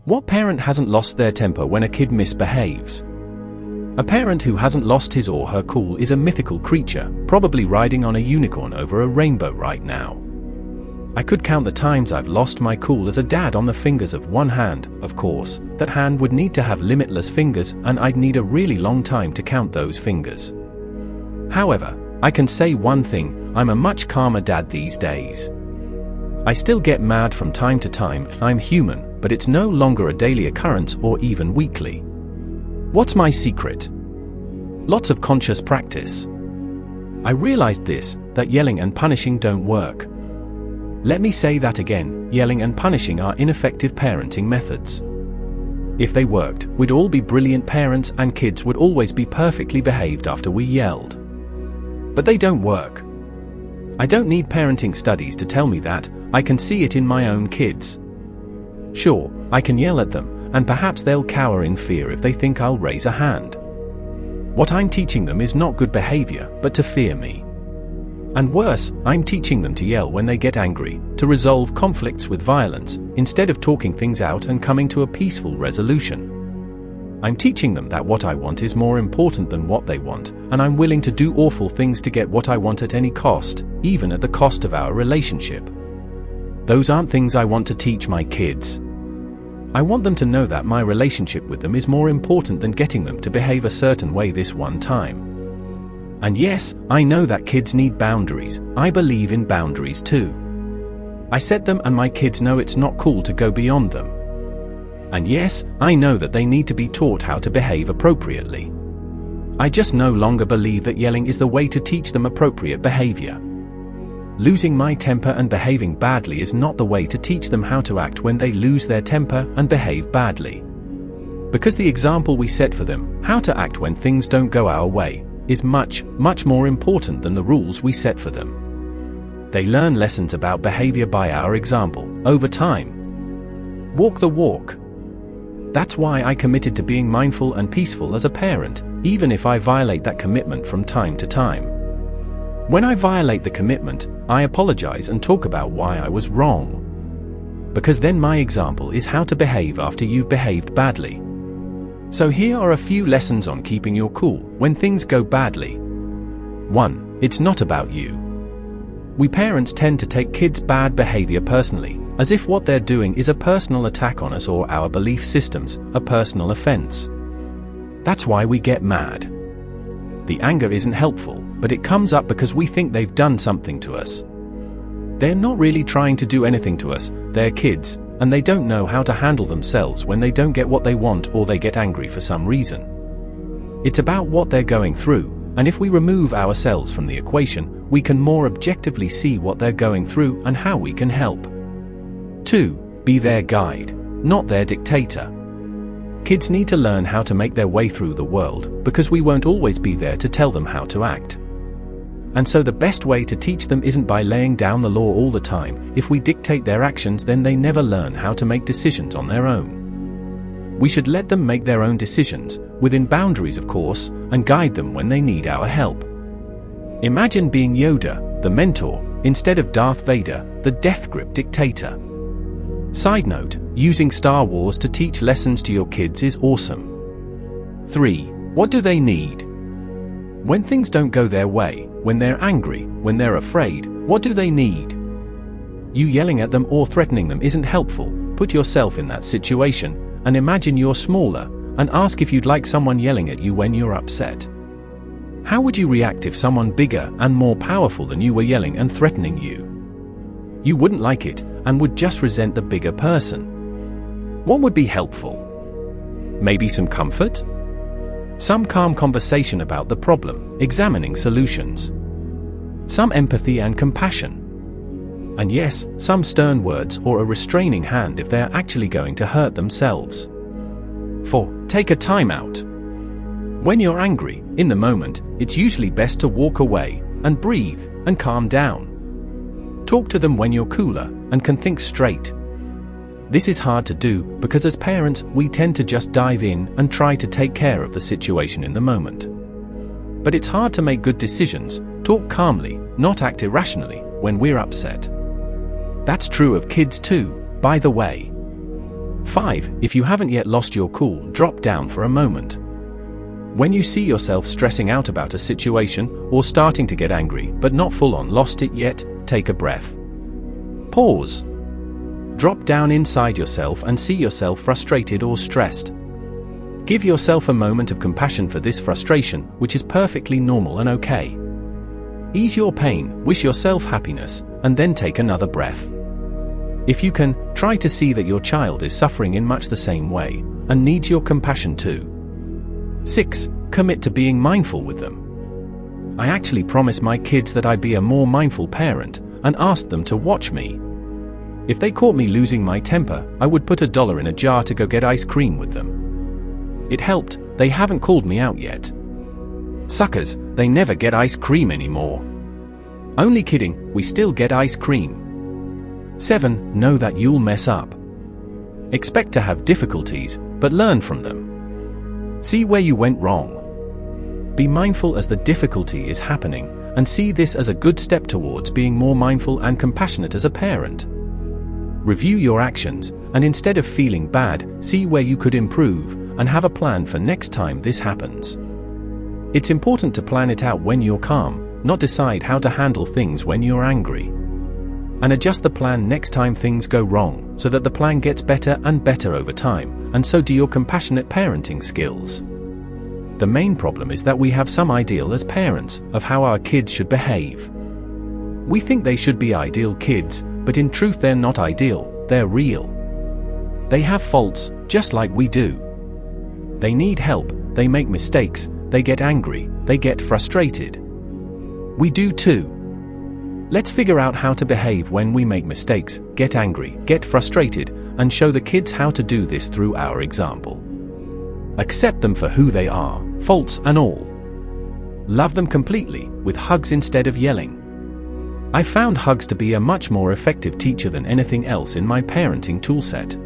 What parent hasn't lost their temper when a kid misbehaves? A parent who hasn't lost his or her cool is a mythical creature, probably riding on a unicorn over a rainbow right now. I could count the times I've lost my cool as a dad on the fingers of one hand. Of course, that hand would need to have limitless fingers, and I'd need a really long time to count those fingers. However, I can say one thing: I'm a much calmer dad these days. I still get mad from time to time, I'm human, but it's no longer a daily occurrence or even weekly. What's my secret? Lots of conscious practice. I realized this, that yelling and punishing don't work. Let me say that again, yelling and punishing are ineffective parenting methods. If they worked, we'd all be brilliant parents and kids would always be perfectly behaved after we yelled. But they don't work. I don't need parenting studies to tell me that, I can see it in my own kids. Sure, I can yell at them, and perhaps they'll cower in fear if they think I'll raise a hand. What I'm teaching them is not good behavior, but to fear me. And worse, I'm teaching them to yell when they get angry, to resolve conflicts with violence, instead of talking things out and coming to a peaceful resolution. I'm teaching them that what I want is more important than what they want, and I'm willing to do awful things to get what I want at any cost, even at the cost of our relationship. Those aren't things I want to teach my kids. I want them to know that my relationship with them is more important than getting them to behave a certain way this one time. And yes, I know that kids need boundaries. I believe in boundaries too. I set them and my kids know it's not cool to go beyond them. And yes, I know that they need to be taught how to behave appropriately. I just no longer believe that yelling is the way to teach them appropriate behavior. Losing my temper and behaving badly is not the way to teach them how to act when they lose their temper and behave badly. Because the example we set for them, how to act when things don't go our way, is much, much more important than the rules we set for them. They learn lessons about behavior by our example, over time. Walk the walk. That's why I committed to being mindful and peaceful as a parent, even if I violate that commitment from time to time. When I violate the commitment, I apologize and talk about why I was wrong. Because then my example is how to behave after you've behaved badly. So here are a few lessons on keeping your cool when things go badly. 1. It's not about you. We parents tend to take kids' bad behavior personally, as if what they're doing is a personal attack on us or our belief systems, a personal offense. That's why we get mad. The anger isn't helpful, but it comes up because we think they've done something to us. They're not really trying to do anything to us, they're kids, and they don't know how to handle themselves when they don't get what they want or they get angry for some reason. It's about what they're going through, and if we remove ourselves from the equation, we can more objectively see what they're going through and how we can help. 2. Be their guide, not their dictator. Kids need to learn how to make their way through the world, because we won't always be there to tell them how to act. And so the best way to teach them isn't by laying down the law all the time. If we dictate their actions, then they never learn how to make decisions on their own. We should let them make their own decisions, within boundaries of course, and guide them when they need our help. Imagine being Yoda, the mentor, instead of Darth Vader, the death grip dictator. Side note, using Star Wars to teach lessons to your kids is awesome. 3. What do they need? When things don't go their way, when they're angry, when they're afraid, what do they need? You yelling at them or threatening them isn't helpful. Put yourself in that situation, and imagine you're smaller, and ask if you'd like someone yelling at you when you're upset. How would you react if someone bigger and more powerful than you were yelling and threatening you? You wouldn't like it, and would just resent the bigger person. What would be helpful? Maybe some comfort? Some calm conversation about the problem, examining solutions. Some empathy and compassion. And yes, some stern words or a restraining hand if they're actually going to hurt themselves. 4. Take a time out. When you're angry, in the moment, it's usually best to walk away, and breathe, and calm down. Talk to them when you're cooler, and can think straight. This is hard to do, because as parents, we tend to just dive in and try to take care of the situation in the moment. But it's hard to make good decisions, talk calmly, not act irrationally, when we're upset. That's true of kids too, by the way. 5. If you haven't yet lost your cool, drop down for a moment. When you see yourself stressing out about a situation or starting to get angry but not full on lost it yet, take a breath. Pause. Drop down inside yourself and see yourself frustrated or stressed. Give yourself a moment of compassion for this frustration, which is perfectly normal and okay. Ease your pain, wish yourself happiness, and then take another breath. If you can, try to see that your child is suffering in much the same way, and needs your compassion too. 6. Commit to being mindful with them. I actually promised my kids that I'd be a more mindful parent, and asked them to watch me. If they caught me losing my temper, I would put $1 in a jar to go get ice cream with them. It helped. They haven't called me out yet. Suckers, they never get ice cream anymore. Only kidding, we still get ice cream. 7. Know that you'll mess up. Expect to have difficulties, but learn from them. See where you went wrong. Be mindful as the difficulty is happening, and see this as a good step towards being more mindful and compassionate as a parent. Review your actions, and instead of feeling bad, see where you could improve, and have a plan for next time this happens. It's important to plan it out when you're calm, not decide how to handle things when you're angry. And adjust the plan next time things go wrong, so that the plan gets better and better over time, and so do your compassionate parenting skills. The main problem is that we have some ideal as parents of how our kids should behave. We think they should be ideal kids, but in truth they're not ideal, they're real. They have faults, just like we do. They need help, they make mistakes, they get angry, they get frustrated. We do too. Let's figure out how to behave when we make mistakes, get angry, get frustrated, and show the kids how to do this through our example. Accept them for who they are, faults and all. Love them completely, with hugs instead of yelling. I found hugs to be a much more effective teacher than anything else in my parenting toolset.